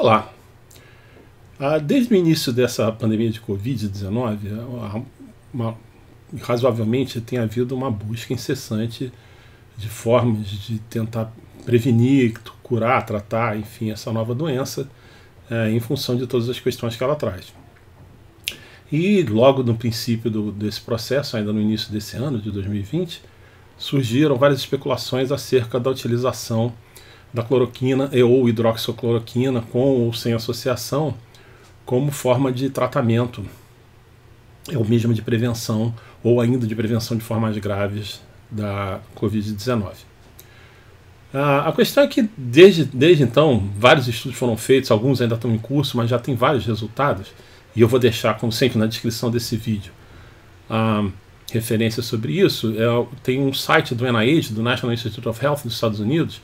Olá! Desde o início dessa pandemia de Covid-19, razoavelmente tem havido uma busca incessante de formas de tentar prevenir, curar, tratar, enfim, essa nova doença, em função de todas as questões que ela traz. E logo no princípio desse processo, ainda no início desse ano, de 2020, surgiram várias especulações acerca da utilização da cloroquina ou hidroxicloroquina com ou sem associação como forma de tratamento, ou mesmo de prevenção, ou ainda de prevenção de formas graves da Covid-19. A questão é que desde então vários estudos foram feitos, alguns ainda estão em curso, mas já tem vários resultados, e eu vou deixar, como sempre, na descrição desse vídeo referência sobre isso. Tem um site do NIH, do National Institute of Health dos Estados Unidos,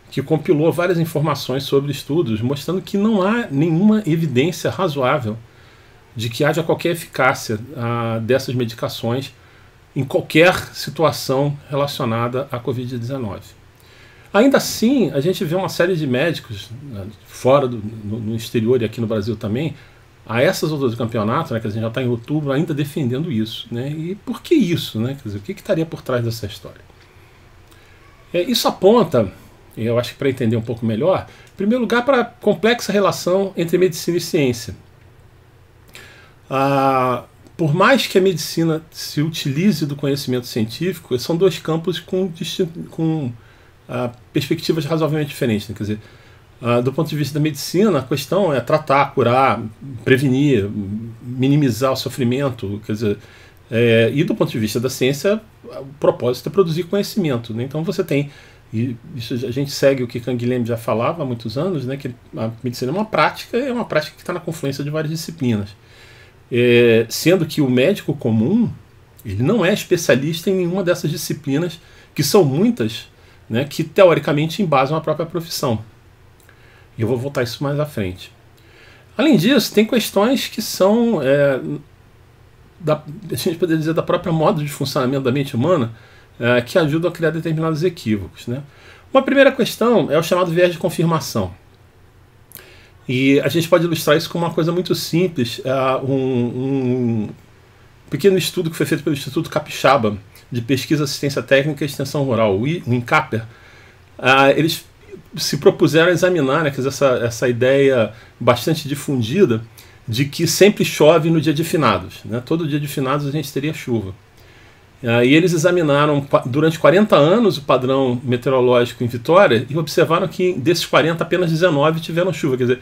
que compilou várias informações sobre estudos, mostrando que não há nenhuma evidência razoável de que haja qualquer eficácia dessas medicações em qualquer situação relacionada à Covid-19. Ainda assim, a gente vê uma série de médicos, fora no exterior e aqui no Brasil também, a essas alturas do campeonato, né, que a gente já está em outubro, ainda defendendo isso. Né? E por que isso? Né? Quer dizer, o que estaria por trás dessa história? Isso aponta, eu acho que para entender um pouco melhor, em primeiro lugar, para a complexa relação entre medicina e ciência. Por mais que a medicina se utilize do conhecimento científico, são dois campos com perspectivas razoavelmente diferentes. Né? Quer dizer, do ponto de vista da medicina, a questão é tratar, curar, prevenir, minimizar o sofrimento. Quer dizer, e do ponto de vista da ciência, o propósito é produzir conhecimento. Né? Então você tem, e isso a gente segue o que Canguilhem já falava há muitos anos, né, que a medicina é uma prática que está na confluência de várias disciplinas. Sendo que o médico comum, ele não é especialista em nenhuma dessas disciplinas, que são muitas, né, que teoricamente embasam a própria profissão. E eu vou voltar a isso mais à frente. Além disso, tem questões que são, a gente poderia dizer, da própria modo de funcionamento da mente humana, que ajudam a criar determinados equívocos. Né? Uma primeira questão é o chamado viés de confirmação. E a gente pode ilustrar isso com uma coisa muito simples, um pequeno estudo que foi feito pelo Instituto Capixaba de Pesquisa, Assistência Técnica e Extensão Rural, o INCAPER. Eles se propuseram a examinar, né, essa ideia bastante difundida de que sempre chove no dia de finados. Né? Todo dia de finados a gente teria chuva. E eles examinaram durante 40 anos o padrão meteorológico em Vitória e observaram que desses 40, apenas 19 tiveram chuva. Quer dizer,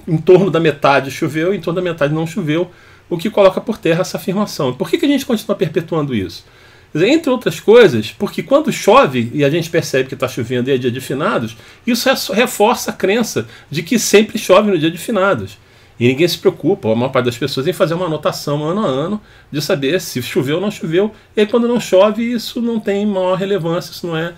em torno da metade choveu e em torno da metade não choveu, o que coloca por terra essa afirmação. Por que a gente continua perpetuando isso? Quer dizer, entre outras coisas, porque quando chove e a gente percebe que está chovendo e é dia de finados, isso reforça a crença de que sempre chove no dia de finados. E ninguém se preocupa, a maior parte das pessoas, em fazer uma anotação ano a ano de saber se choveu ou não choveu. E aí, quando não chove, isso não tem maior relevância, isso não é,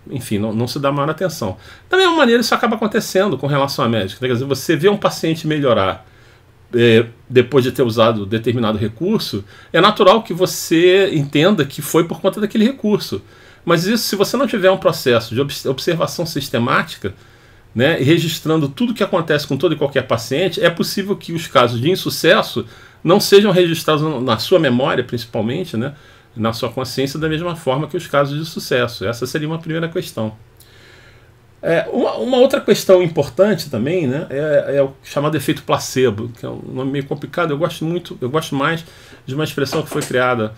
enfim, não se dá maior atenção. Da mesma maneira, isso acaba acontecendo com relação à médica. Quer dizer, você vê um paciente melhorar depois de ter usado determinado recurso, é natural que você entenda que foi por conta daquele recurso. Mas isso, se você não tiver um processo de observação sistemática, né, e registrando tudo o que acontece com todo e qualquer paciente, é possível que os casos de insucesso não sejam registrados na sua memória, principalmente, né, na sua consciência, da mesma forma que os casos de sucesso. Essa seria uma primeira questão. Uma outra questão importante também, né, é o chamado efeito placebo, que é um nome meio complicado. Eu gosto mais de uma expressão que foi criada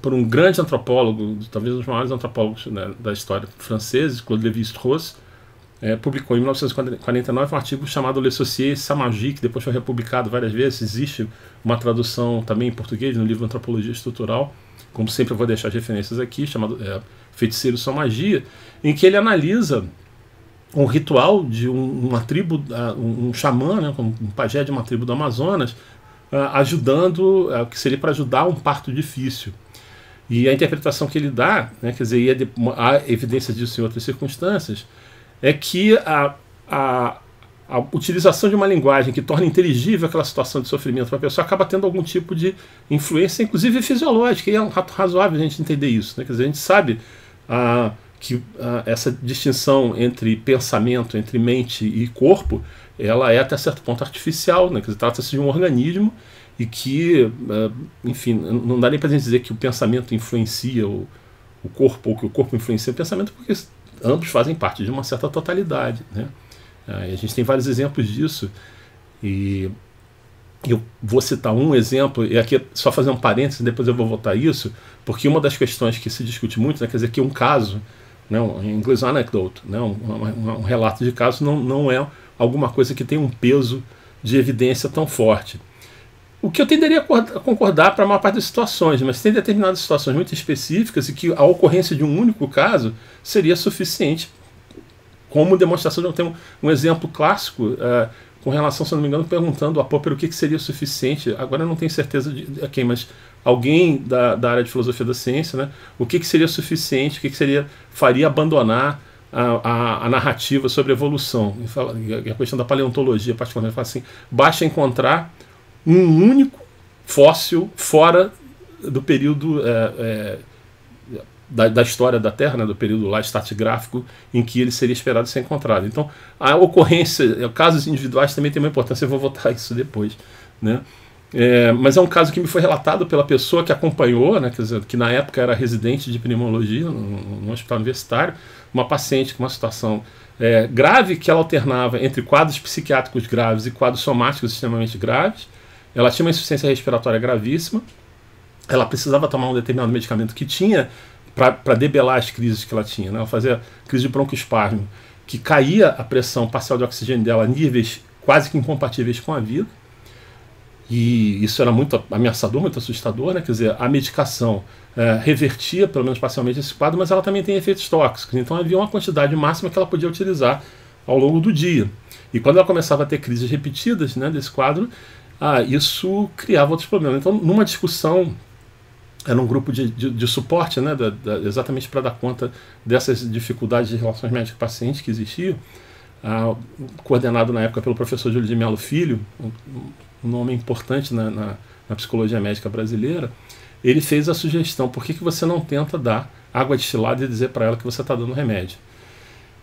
por um grande antropólogo, talvez um dos maiores antropólogos, né, da história franceses, Claude Lévi-Strauss. Publicou em 1949 um artigo chamado Le Société et sa magie, que depois foi republicado várias vezes. Existe uma tradução também em português no livro Antropologia Estrutural, como sempre eu vou deixar as referências aqui, chamado Feiticeiro e sua Magia, em que ele analisa um ritual de uma tribo, um xamã, né, um pajé de uma tribo do Amazonas, ajudando, que seria para ajudar um parto difícil. E a interpretação que ele dá, né, quer dizer, há evidência disso em outras circunstâncias, é que a utilização de uma linguagem que torna inteligível aquela situação de sofrimento para a pessoa acaba tendo algum tipo de influência, inclusive fisiológica, e é razoável a gente entender isso. Né? Quer dizer, a gente sabe que essa distinção entre pensamento, entre mente e corpo, ela é até certo ponto artificial, né? Quer dizer, trata-se de um organismo e que, enfim, não dá nem para a gente dizer que o pensamento influencia o corpo ou que o corpo influencia o pensamento, porque ambos fazem parte de uma certa totalidade, né? E a gente tem vários exemplos disso, e eu vou citar um exemplo, e aqui só fazer um parênteses, depois eu vou voltar a isso, porque uma das questões que se discute muito, né, quer dizer, que um caso, né, em inglês anecdote, né, um relato de caso não é alguma coisa que tem um peso de evidência tão forte. O que eu tenderia a concordar para a maior parte das situações, mas tem determinadas situações muito específicas e que a ocorrência de um único caso seria suficiente como demonstração. Eu tenho um exemplo clássico com relação, se não me engano, perguntando a Popper o que seria suficiente. Agora eu não tenho certeza de quem, mas alguém da área de filosofia da ciência, né? O que seria suficiente, o que faria abandonar a narrativa sobre evolução. E a questão da paleontologia, particularmente, fala assim: basta encontrar um único fóssil fora do período da história da Terra, né, do período lá estratigráfico em que ele seria esperado ser encontrado. Então, a ocorrência, casos individuais também tem uma importância, eu vou voltar a isso depois, né? Mas é um caso que me foi relatado pela pessoa que acompanhou, né, quer dizer, que na época era residente de pneumologia no hospital universitário, uma paciente com uma situação grave, que ela alternava entre quadros psiquiátricos graves e quadros somáticos extremamente graves. Ela tinha uma insuficiência respiratória gravíssima, ela precisava tomar um determinado medicamento que tinha para debelar as crises que ela tinha, né? Ela fazia crise de broncoespasmo, que caía a pressão parcial de oxigênio dela a níveis quase que incompatíveis com a vida, e isso era muito ameaçador, muito assustador, né? Quer dizer, a medicação revertia, pelo menos parcialmente, esse quadro, mas ela também tem efeitos tóxicos, então havia uma quantidade máxima que ela podia utilizar ao longo do dia. E quando ela começava a ter crises repetidas, né, desse quadro, isso criava outros problemas. Então, numa discussão, era um grupo de suporte, né, exatamente para dar conta dessas dificuldades de relações médico-paciente que existiam, coordenado na época pelo professor Júlio de Melo Filho, um nome importante na psicologia médica brasileira. Ele fez a sugestão: por que você não tenta dar água destilada e dizer para ela que você está dando remédio?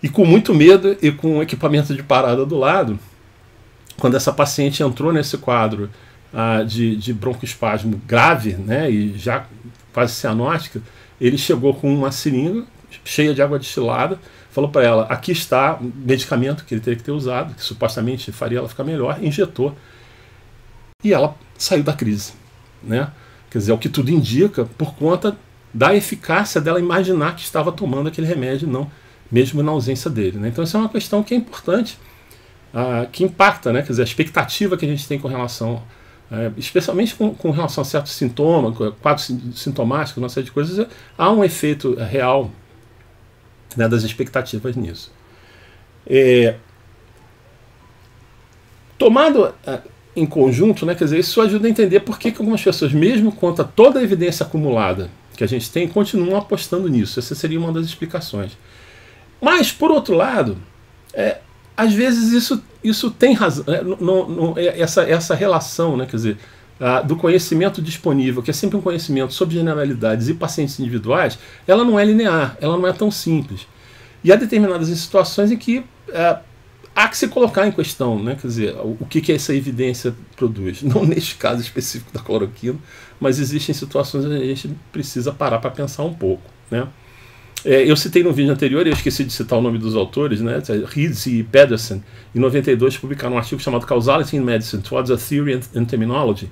E com muito medo e com um equipamento de parada do lado, quando essa paciente entrou nesse quadro de broncoespasmo grave, né, e já quase cianótica, ele chegou com uma seringa cheia de água destilada, falou para ela: aqui está o medicamento que ele teria que ter usado, que supostamente faria ela ficar melhor, injetou, e ela saiu da crise, né? Quer dizer, é o que tudo indica, por conta da eficácia dela imaginar que estava tomando aquele remédio, não, mesmo na ausência dele, né? Então isso é uma questão que é importante, que impacta, né? Quer dizer, a expectativa que a gente tem com relação, especialmente com relação a certos sintomas, quadros sintomáticos, uma série de coisas, há um efeito real, né, das expectativas nisso. Tomado em conjunto, né, quer dizer, isso ajuda a entender por que algumas pessoas, mesmo contra toda a evidência acumulada que a gente tem, continuam apostando nisso. Essa seria uma das explicações. Mas, por outro lado, às vezes isso tem razão, essa relação, né, quer dizer, do conhecimento disponível, que é sempre um conhecimento sobre generalidades e pacientes individuais, ela não é linear, ela não é tão simples. E há determinadas situações em que há que se colocar em questão, né, quer dizer, o que essa evidência produz. Não neste caso específico da cloroquina, mas existem situações onde a gente precisa parar para pensar um pouco, né? Eu citei no vídeo anterior, e eu esqueci de citar o nome dos autores, né? Reeds e Pedersen, em 92, publicaram um artigo chamado Causality in Medicine, Towards a Theory and Terminology,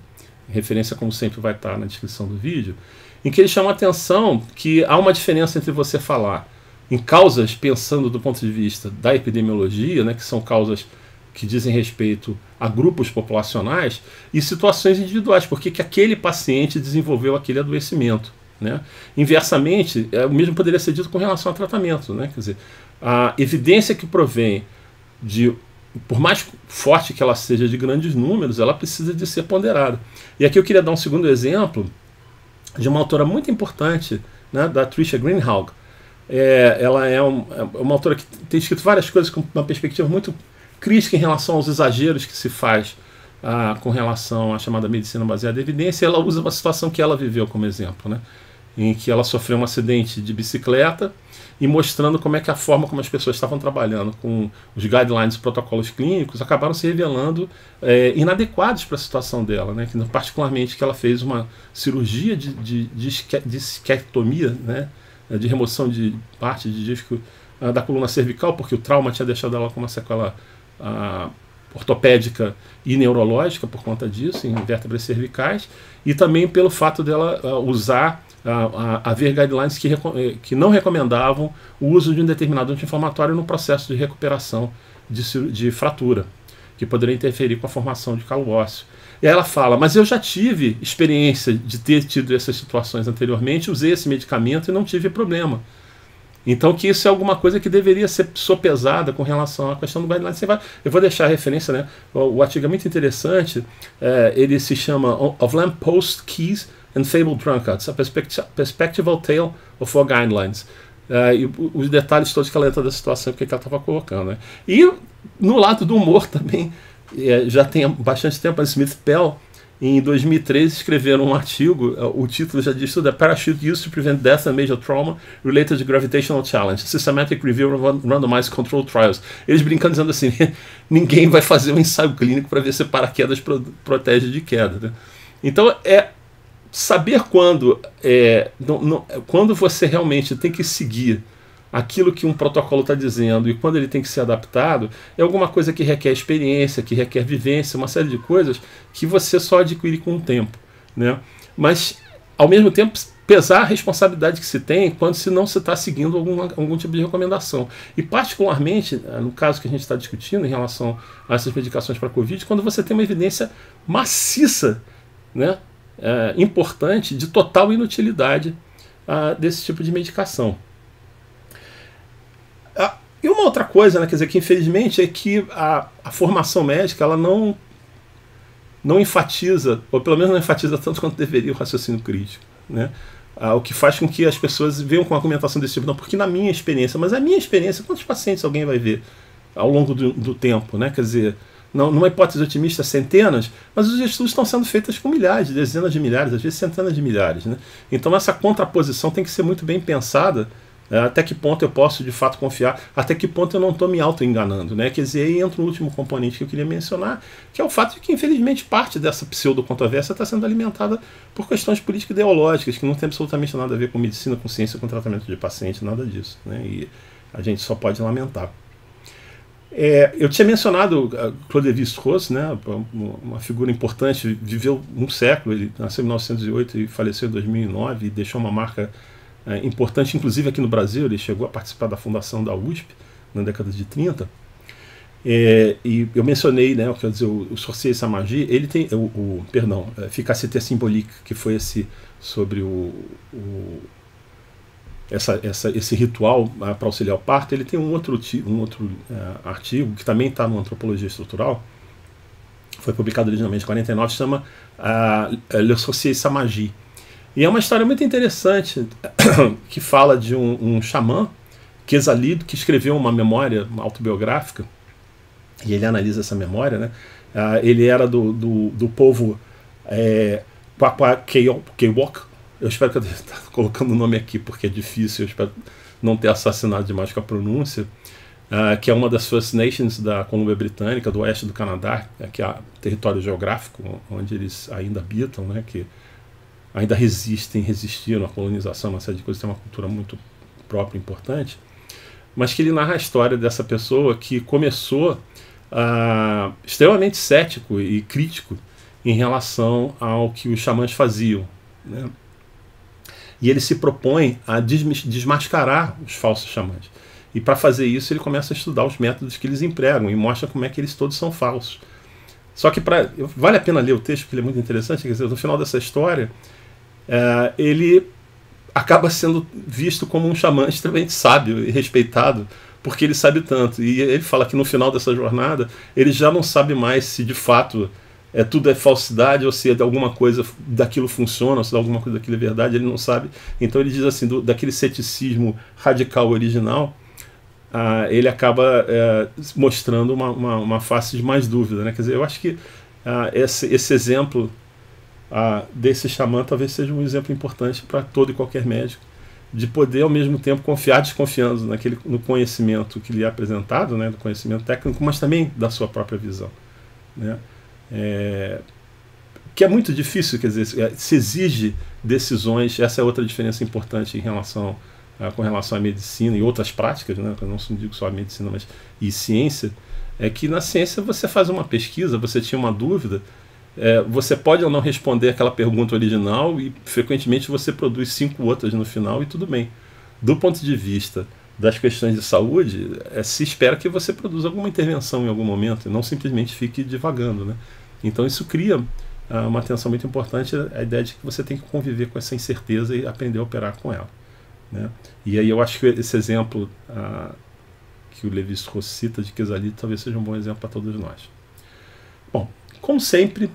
referência, como sempre, vai estar na descrição do vídeo, em que eles chamam a atenção que há uma diferença entre você falar em causas pensando do ponto de vista da epidemiologia, né, que são causas que dizem respeito a grupos populacionais, e situações individuais, porque que aquele paciente desenvolveu aquele adoecimento, né? Inversamente, o mesmo poderia ser dito com relação a tratamento, né? Quer dizer, a evidência que provém por mais forte que ela seja de grandes números, ela precisa de ser ponderada. E aqui eu queria dar um segundo exemplo de uma autora muito importante, né, da Tricia Greenhalgh. Ela é uma autora que tem escrito várias coisas com uma perspectiva muito crítica em relação aos exageros que se faz com relação à chamada medicina baseada em evidência. Ela usa uma situação que ela viveu como exemplo, né? em que ela sofreu um acidente de bicicleta e mostrando como é que a forma como as pessoas estavam trabalhando com os guidelines e protocolos clínicos acabaram se revelando inadequados para a situação dela, né? Particularmente que ela fez uma cirurgia de isquectomia, né? De remoção de parte de disco da coluna cervical, porque o trauma tinha deixado ela com uma sequela ortopédica e neurológica por conta disso, em vértebras cervicais, e também pelo fato dela haver guidelines que não recomendavam o uso de um determinado anti-inflamatório no processo de recuperação de fratura, que poderia interferir com a formação de calo ósseo. E aí ela fala, mas eu já tive experiência de ter tido essas situações anteriormente, usei esse medicamento e não tive problema. Então que isso é alguma coisa que deveria ser sopesada com relação à questão do guideline. Eu vou deixar a referência, né? O artigo é muito interessante, ele se chama Of Lamppost Keys and Fabled Drunkards, a Perspectival Tale of Four Guidelines. E os detalhes todos que ela entra da situação que ela estava colocando. Né? E no lado do humor também, já tem bastante tempo, a Smith Pell, em 2013, escreveram um artigo, o título já diz tudo, Parachute Used to Prevent Death and Major Trauma Related to Gravitational Challenge, Systematic Review of Randomized Controlled Trials. Eles brincando dizendo assim, ninguém vai fazer um ensaio clínico para ver se paraquedas protege de queda. Né? Então, saber quando você realmente tem que seguir aquilo que um protocolo está dizendo e quando ele tem que ser adaptado, é alguma coisa que requer experiência, que requer vivência, uma série de coisas que você só adquire com o tempo. Né? Mas, ao mesmo tempo, pesar a responsabilidade que se tem quando se não está seguindo algum tipo de recomendação. E, particularmente, no caso que a gente está discutindo em relação a essas medicações para a Covid, quando você tem uma evidência maciça, né? Importante, de total inutilidade desse tipo de medicação. E uma outra coisa, né, quer dizer, que infelizmente é que a formação médica ela não enfatiza, ou pelo menos não enfatiza tanto quanto deveria o raciocínio crítico. Né? O que faz com que as pessoas venham com argumentação desse tipo. Não, porque na minha experiência, mas a minha experiência, quantos pacientes alguém vai ver ao longo do tempo? Né? Quer dizer, numa hipótese otimista, centenas, mas os estudos estão sendo feitos com milhares, dezenas de milhares, às vezes centenas de milhares. Né? Então essa contraposição tem que ser muito bem pensada. Até que ponto eu posso de fato confiar, até que ponto eu não estou me auto-enganando, né? Quer dizer, aí entra o último componente que eu queria mencionar, que é o fato de que, infelizmente, parte dessa pseudo-controvérsia está sendo alimentada por questões político-ideológicas, que não tem absolutamente nada a ver com medicina, com ciência, com tratamento de paciente, nada disso. Né? E a gente só pode lamentar. Eu tinha mencionado Claude Lévi-Strauss, né? Uma figura importante, viveu um século, ele nasceu em 1908 e faleceu em 2009 e deixou uma marca importante, inclusive aqui no Brasil. Ele chegou a participar da fundação da USP na década de 30. E eu mencionei, né, quer dizer, o Sorcier et sa magie, ele tem perdão, Efficacité Symbolique, que foi sobre esse ritual para auxiliar o parto. Ele tem um outro artigo que também está no Antropologia Estrutural, foi publicado originalmente em 49, chama Le Sorcier et sa magie. E é uma história muito interessante que fala de um xamã, Quesalid, que escreveu uma memória autobiográfica, e ele analisa essa memória. Né? Ele era do povo Kwakwaka'wakw. Eu espero que eu esteja colocando o nome aqui porque é difícil, eu espero não ter assassinado demais com a pronúncia, que é uma das First Nations da Colômbia Britânica, do oeste do Canadá, que é território geográfico onde eles ainda habitam, né? Que ainda resistiram à colonização, uma série de coisas, tem uma cultura muito própria, importante, mas que ele narra a história dessa pessoa que começou extremamente cético e crítico em relação ao que os xamãs faziam. Né? E ele se propõe a desmascarar os falsos xamãs. E para fazer isso ele começa a estudar os métodos que eles empregam e mostra como é que eles todos são falsos. Só que vale a pena ler o texto, porque ele é muito interessante. Quer dizer, no final dessa história, ele acaba sendo visto como um xamã extremamente sábio e respeitado, porque ele sabe tanto. E ele fala que no final dessa jornada, ele já não sabe mais se de fato tudo é falsidade, ou se alguma coisa daquilo funciona, ou se alguma coisa daquilo é verdade, ele não sabe. Então ele diz assim, daquele ceticismo radical original, ele acaba mostrando uma face de mais dúvida. Né? Quer dizer, eu acho que esse exemplo desse xamã talvez seja um exemplo importante para todo e qualquer médico, de poder ao mesmo tempo confiar desconfiando no conhecimento que lhe é apresentado, né, do conhecimento técnico, mas também da sua própria visão, né? Que é muito difícil, quer dizer, se exige decisões. Essa é outra diferença importante com relação à medicina e outras práticas, né? Eu não digo só a medicina, mas e ciência, é que na ciência você faz uma pesquisa, você tinha uma dúvida, você pode ou não responder aquela pergunta original e frequentemente você produz 5 outras no final e tudo bem. Do ponto de vista das questões de saúde, se espera que você produza alguma intervenção em algum momento e não simplesmente fique divagando, né? Então isso cria uma tensão muito importante, a ideia de que você tem que conviver com essa incerteza e aprender a operar com ela, né? E aí eu acho que esse exemplo que o Lévi-Strauss cita de Quesalite talvez seja um bom exemplo para todos nós. Bom, como sempre,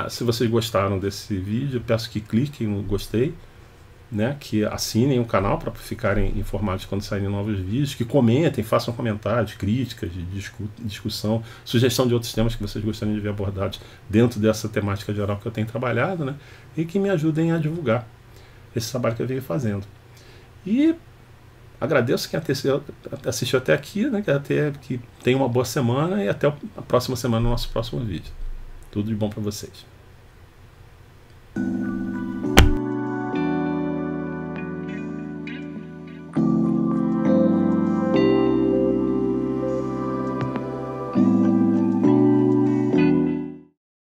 se vocês gostaram desse vídeo, eu peço que cliquem no gostei, né, que assinem o canal para ficarem informados quando saírem novos vídeos, que comentem, façam comentários, críticas, discussão, sugestão de outros temas que vocês gostariam de ver abordados dentro dessa temática geral que eu tenho trabalhado, né, e que me ajudem a divulgar esse trabalho que eu venho fazendo. E agradeço quem assistiu até aqui, né, que tenha uma boa semana e até a próxima semana no nosso próximo vídeo. Tudo de bom para vocês.